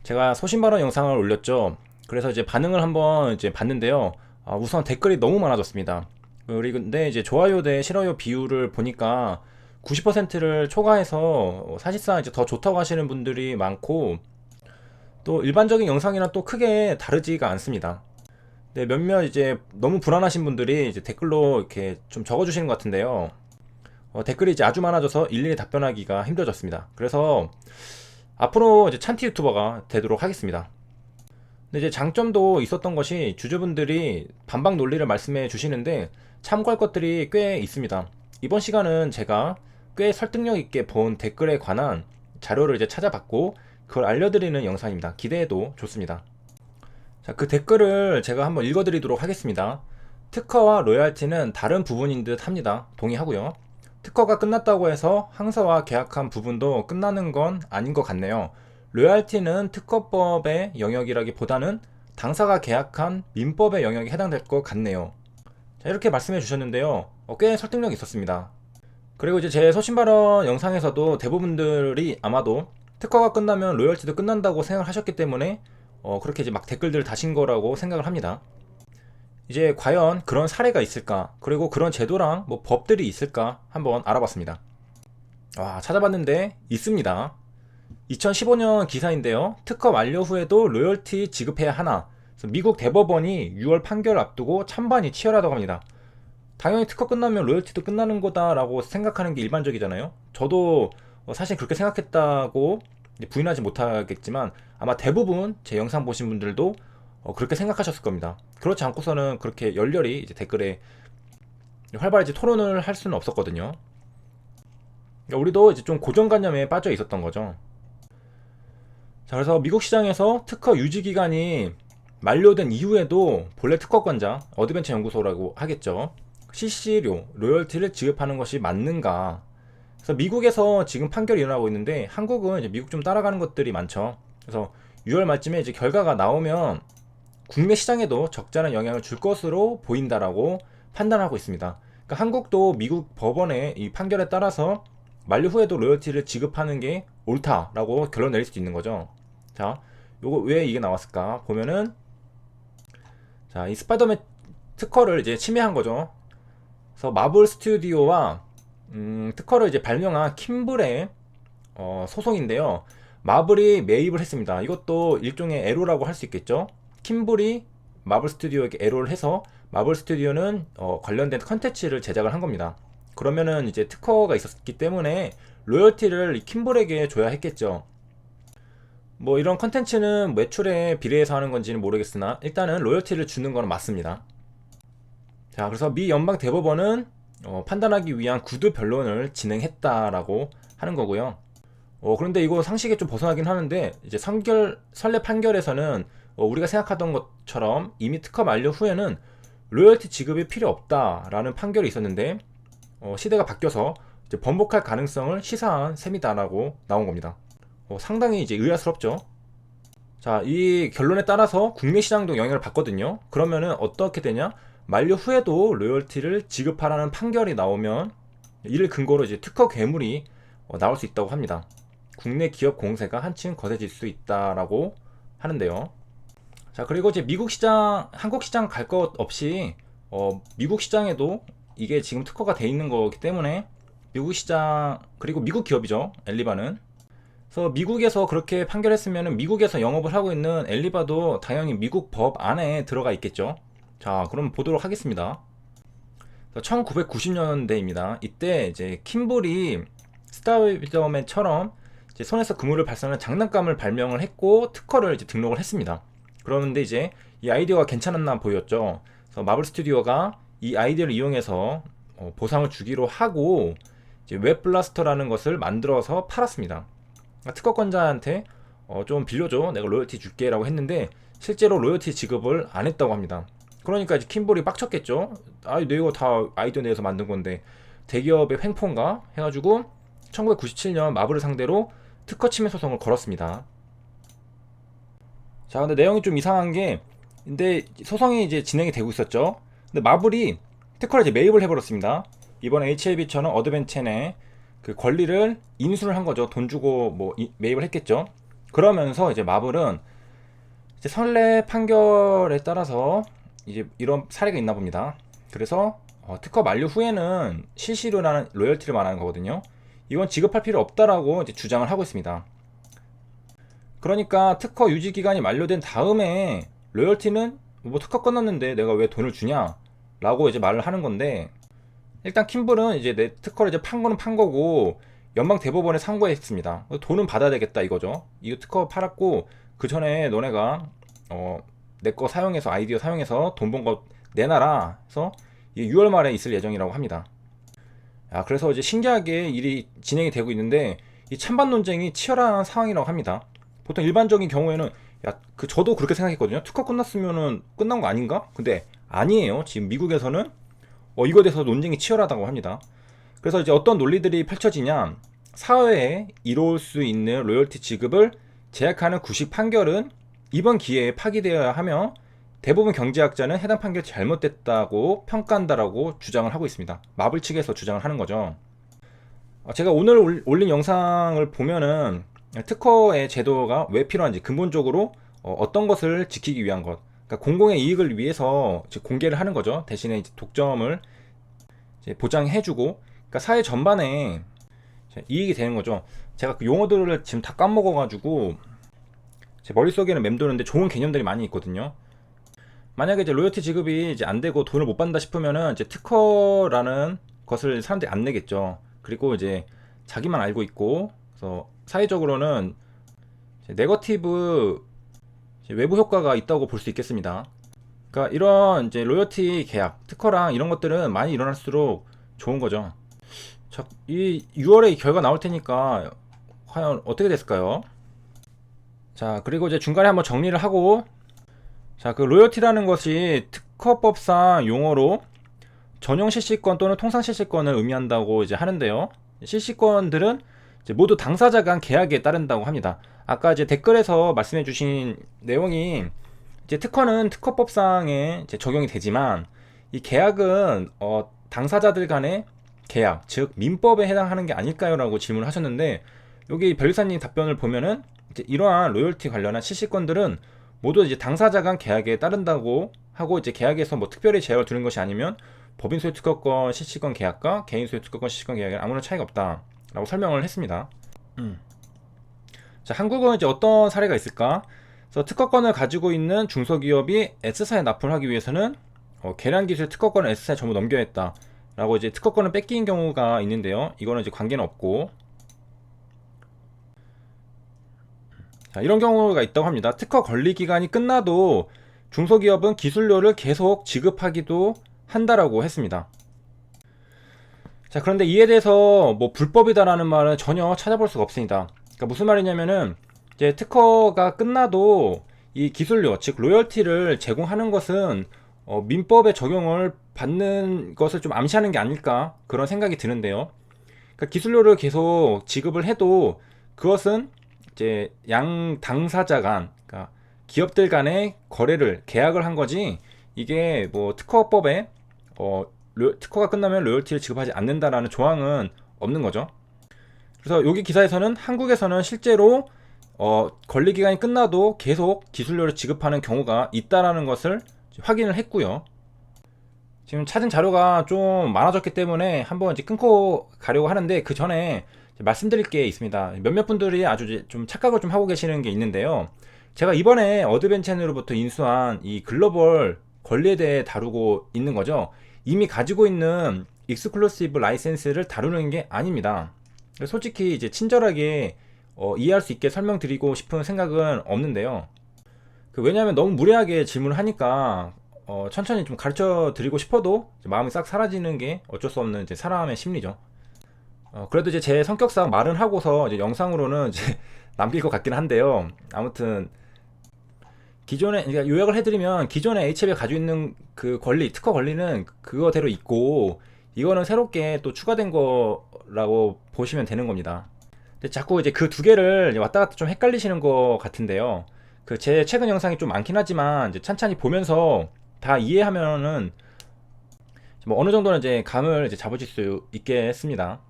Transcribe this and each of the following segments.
제가 소신발언 영상을 올렸죠. 그래서 이제 반응을 한번 이제 봤는데요. 우선 댓글이 너무 많아졌습니다. 그리고 근데 이제 좋아요 대 싫어요 비율을 보니까 90%를 초과해서 사실상 이제 더 좋다고 하시는 분들이 많고, 또 일반적인 영상이랑 또 크게 다르지가 않습니다. 네, 몇몇 이제 너무 불안하신 분들이 이제 댓글로 이렇게 좀 적어주시는 것 같은데요. 댓글이 이제 아주 많아져서 일일이 답변하기가 힘들어졌습니다. 그래서 앞으로 이제 찬티 유튜버가 되도록 하겠습니다. 근데 이제 장점도 있었던 것이 주주분들이 반박 논리를 말씀해 주시는데 참고할 것들이 꽤 있습니다. 이번 시간은 제가 꽤 설득력 있게 본 댓글에 관한 자료를 이제 찾아봤고 그걸 알려드리는 영상입니다. 기대해도 좋습니다. 자, 그 댓글을 제가 한번 읽어드리도록 하겠습니다. 특허와 로열티는 다른 부분인 듯 합니다. 동의하고요. 특허가 끝났다고 해서 항사와 계약한 부분도 끝나는 건 아닌 것 같네요. 로열티는 특허법의 영역이라기보다는 당사가 계약한 민법의 영역에 해당될 것 같네요. 자, 이렇게 말씀해 주셨는데요. 꽤 설득력 있었습니다. 그리고 이제 제 소신발언 영상에서도 대부분들이 아마도 특허가 끝나면 로열티도 끝난다고 생각을 하셨기 때문에 그렇게 이제 막 댓글들을 다신 거라고 생각을 합니다. 이제 과연 그런 사례가 있을까, 그리고 그런 제도랑 뭐 법들이 있을까 한번 알아봤습니다. 찾아봤는데 있습니다. 2015년 기사인데요. 특허 만료 후에도 로열티 지급해야 하나. 그래서 미국 대법원이 6월 판결을 앞두고 찬반이 치열하다고 합니다. 당연히 특허 끝나면 로열티도 끝나는 거다라고 생각하는 게 일반적이잖아요. 저도 사실 그렇게 생각했다고 부인하지 못하겠지만 아마 대부분 제 영상 보신 분들도 그렇게 생각하셨을 겁니다. 그렇지 않고서는 그렇게 열렬히 이제 댓글에 활발히 토론을 할 수는 없었거든요. 그러니까 우리도 이제 좀 고정관념에 빠져 있었던 거죠. 자, 그래서 미국 시장에서 특허 유지 기간이 만료된 이후에도 본래 특허권자, 어드벤처 연구소라고 하겠죠, CC료, 로열티를 지급하는 것이 맞는가? 그래서 미국에서 지금 판결이 일어나고 있는데 한국은 이제 미국 좀 따라가는 것들이 많죠. 그래서 6월 말쯤에 이제 결과가 나오면 국내 시장에도 적잖은 영향을 줄 것으로 보인다라고 판단하고 있습니다. 그러니까 한국도 미국 법원의 이 판결에 따라서 만료 후에도 로열티를 지급하는 게 옳다라고 결론 내릴 수도 있는 거죠. 자, 요거 왜 이게 나왔을까 보면은, 자, 이 스파이더맨 특허를 이제 침해한 거죠. 그래서 마블 스튜디오와 특허를 이제 발명한 킴블의 소송인데요. 마블이 매입을 했습니다. 이것도 일종의 애로라고 할 수 있겠죠. 킴블이 마블 스튜디오에게 애로를 해서 마블 스튜디오는 관련된 컨텐츠를 제작을 한 겁니다. 그러면은 이제 특허가 있었기 때문에 로열티를 킴블에게 줘야 했겠죠. 뭐 이런 컨텐츠는 매출에 비례해서 하는 건지는 모르겠으나 일단은 로열티를 주는 건 맞습니다. 자, 그래서 미 연방 대법원은 판단하기 위한 구두 변론을 진행했다라고 하는 거고요. 그런데 이거 상식에 좀 벗어나긴 하는데 이제 선례 판결에서는 우리가 생각하던 것처럼 이미 특허 만료 후에는 로열티 지급이 필요 없다라는 판결이 있었는데 시대가 바뀌어서 이제 번복할 가능성을 시사한 셈이다라고 나온 겁니다. 상당히 이제 의아스럽죠. 자, 이 결론에 따라서 국내 시장도 영향을 받거든요. 그러면은 어떻게 되냐? 만료 후에도 로열티를 지급하라는 판결이 나오면 이를 근거로 이제 특허 괴물이 나올 수 있다고 합니다. 국내 기업 공세가 한층 거세질 수 있다라고 하는데요. 자, 그리고 이제 미국 시장, 한국 시장 갈 것 없이 미국 시장에도 이게 지금 특허가 돼 있는 거기 때문에 미국 시장, 그리고 미국 기업이죠, 엘리바는. 그래서 미국에서 그렇게 판결했으면 미국에서 영업을 하고 있는 엘리바도 당연히 미국 법 안에 들어가 있겠죠. 자, 그럼 보도록 하겠습니다. 1990년대입니다. 이때 이제 킴블이 스타이더맨처럼 이제 손에서 그물을 발사하는 장난감을 발명을 했고 특허를 이제 등록을 했습니다. 그러는데 이제 이 아이디어가 괜찮았나 보였죠. 그래서 마블 스튜디오가 이 아이디어를 이용해서 보상을 주기로 하고 이제 웹 블라스터라는 것을 만들어서 팔았습니다. 그러니까 특허권자한테 좀 빌려줘, 내가 로열티 줄게 라고 했는데 실제로 로열티 지급을 안 했다고 합니다. 그러니까 이제 킴볼이 빡쳤겠죠. 내가 다 아이디어 내에서 만든 건데 대기업의 횡포인가 해가지고 1997년 마블을 상대로 특허 침해 소송을 걸었습니다. 자, 근데 내용이 좀 이상한 게, 근데 소송이 이제 진행이 되고 있었죠. 근데 마블이 특허를 이제 매입을 해버렸습니다. 이번 HLB처럼 어드벤첸의 그 권리를 인수를 한 거죠. 돈 주고 뭐 매입을 했겠죠. 그러면서 이제 마블은 이제 선례 판결에 따라서 이제 이런 사례가 있나 봅니다. 그래서 특허 만료 후에는 실시료라는 로열티를 말하는 거거든요. 이건 지급할 필요 없다라고 이제 주장을 하고 있습니다. 그러니까 특허 유지 기간이 만료된 다음에 로열티는 뭐 특허 끝났는데 내가 왜 돈을 주냐 라고 이제 말을 하는 건데, 일단 킴블은 이제 내 특허를 이제 판 거는 판 거고 연방 대법원에 상고했습니다. 돈은 받아야 되겠다 이거죠. 이거 특허 팔았고 그 전에 너네가 내 거 사용해서 아이디어 사용해서 돈 번 거 내놔라 해서 이게 6월 말에 있을 예정이라고 합니다. 그래서 이제 신기하게 일이 진행이 되고 있는데 이 찬반 논쟁이 치열한 상황이라고 합니다. 보통 일반적인 경우에는 저도 그렇게 생각했거든요. 특허 끝났으면은 끝난 거 아닌가? 근데 아니에요. 지금 미국에서는 이거에 대해서 논쟁이 치열하다고 합니다. 그래서 이제 어떤 논리들이 펼쳐지냐, 사회에 이로울 수 있는 로열티 지급을 제약하는 구식 판결은 이번 기회에 파기되어야 하며 대부분 경제학자는 해당 판결이 잘못됐다고 평가한다라고 주장을 하고 있습니다. 마블 측에서 주장을 하는 거죠. 제가 오늘 올린 영상을 보면은 특허의 제도가 왜 필요한지, 근본적으로 어떤 것을 지키기 위한 것, 그러니까 공공의 이익을 위해서 공개를 하는 거죠. 대신에 이제 독점을 이제 보장해주고, 그러니까 사회 전반에 이익이 되는 거죠. 제가 그 용어들을 지금 다 까먹어가지고 제 머릿속에는 맴도는데 좋은 개념들이 많이 있거든요. 만약에 이제 로열티 지급이 이제 안 되고 돈을 못 받는다 싶으면은 이제 특허라는 것을 사람들이 안 내겠죠. 그리고 이제 자기만 알고 있고, 그래서 사회적으로는 네거티브 외부 효과가 있다고 볼 수 있겠습니다. 그러니까 이런 이제 로열티 계약, 특허랑 이런 것들은 많이 일어날수록 좋은 거죠. 이 6월에 결과 나올 테니까 과연 어떻게 됐을까요? 자, 그리고 이제 중간에 한번 정리를 하고, 그 로열티라는 것이 특허법상 용어로 전용 실시권 또는 통상 실시권을 의미한다고 이제 하는데요. 실시권들은 이제 모두 당사자 간 계약에 따른다고 합니다. 아까 이제 댓글에서 말씀해 주신 내용이 이제 특허는 특허법상에 이제 적용이 되지만 이 계약은 당사자들 간의 계약, 즉 민법에 해당하는 게 아닐까요? 라고 질문을 하셨는데, 여기 변리사님 답변을 보면은 이제 이러한 로열티 관련한 실시권들은 모두 이제 당사자 간 계약에 따른다고 하고, 이제 계약에서 뭐 특별히 제약을 두는 것이 아니면 법인 소유 특허권 실시권 계약과 개인 소유 특허권 실시권 계약에 아무런 차이가 없다라고 설명을 했습니다. 자, 한국은 이제 어떤 사례가 있을까? 그래서 특허권을 가지고 있는 중소기업이 S사에 납품을 하기 위해서는 계량기술 특허권을 S사에 전부 넘겨야 했다 라고 이제 특허권을 뺏긴 경우가 있는데요. 이거는 이제 관계는 없고, 자, 이런 경우가 있다고 합니다. 특허 권리 기간이 끝나도 중소기업은 기술료를 계속 지급하기도 한다라고 했습니다. 자, 그런데 이에 대해서 뭐 불법이다라는 말은 전혀 찾아볼 수가 없습니다. 그러니까 무슨 말이냐면은 이제 특허가 끝나도 이 기술료, 즉 로열티를 제공하는 것은 민법의 적용을 받는 것을 좀 암시하는 게 아닐까, 그런 생각이 드는데요. 그러니까 기술료를 계속 지급을 해도 그것은 이제 양 당사자 간, 그러니까 기업들 간의 거래를, 계약을 한 거지, 이게 뭐 특허법에 특허가 끝나면 로열티를 지급하지 않는다라는 조항은 없는 거죠. 그래서 여기 기사에서는 한국에서는 실제로 권리 기간이 끝나도 계속 기술료를 지급하는 경우가 있다라는 것을 확인을 했고요. 지금 찾은 자료가 좀 많아졌기 때문에 한번 이제 끊고 가려고 하는데, 그 전에 말씀드릴 게 있습니다. 몇몇 분들이 아주 좀 착각을 좀 하고 계시는 게 있는데요. 제가 이번에 어드벤처로부터 인수한 이 글로벌 권리에 대해 다루고 있는 거죠. 이미 가지고 있는 익스클루시브 라이센스를 다루는 게 아닙니다. 솔직히 이제 친절하게 이해할 수 있게 설명드리고 싶은 생각은 없는데요. 왜냐하면 너무 무례하게 질문을 하니까 천천히 좀 가르쳐 드리고 싶어도 마음이 싹 사라지는 게 어쩔 수 없는 이제 사람의 심리죠. 그래도 이제 제 성격상 말은 하고서 이제 영상으로는 이제 남길 것 같긴 한데요. 아무튼 기존에, 그러니까 요약을 해드리면, 기존에 HL이 가지고 있는 그 권리, 특허 권리는 그거대로 있고, 이거는 새롭게 또 추가된 거라고 보시면 되는 겁니다. 근데 자꾸 이제 그 두 개를 왔다 갔다 좀 헷갈리시는 것 같은데요. 제 최근 영상이 좀 많긴 하지만 이제 찬찬히 보면서 다 이해하면은 뭐 어느 정도는 이제 감을 이제 잡으실 수 있게 했습니다.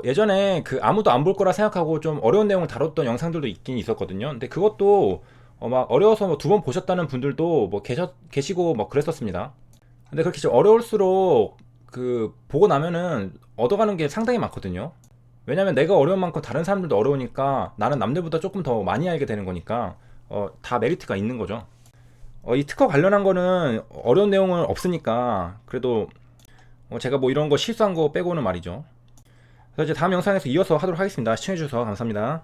예전에 그 아무도 안 볼 거라 생각하고 좀 어려운 내용을 다뤘던 영상들도 있긴 있었거든요. 근데 그것도 막 어려워서 뭐 두 번 보셨다는 분들도 뭐 계시고 뭐 그랬었습니다. 근데 그렇게 좀 어려울수록 그 보고 나면은 얻어가는 게 상당히 많거든요. 왜냐면 내가 어려운 만큼 다른 사람들도 어려우니까 나는 남들보다 조금 더 많이 알게 되는 거니까 다 메리트가 있는 거죠. 이 특허 관련한 거는 어려운 내용은 없으니까 그래도 제가 뭐 이런 거 실수한 거 빼고는 말이죠. 그래서 이제 다음 영상에서 이어서 하도록 하겠습니다. 시청해주셔서 감사합니다.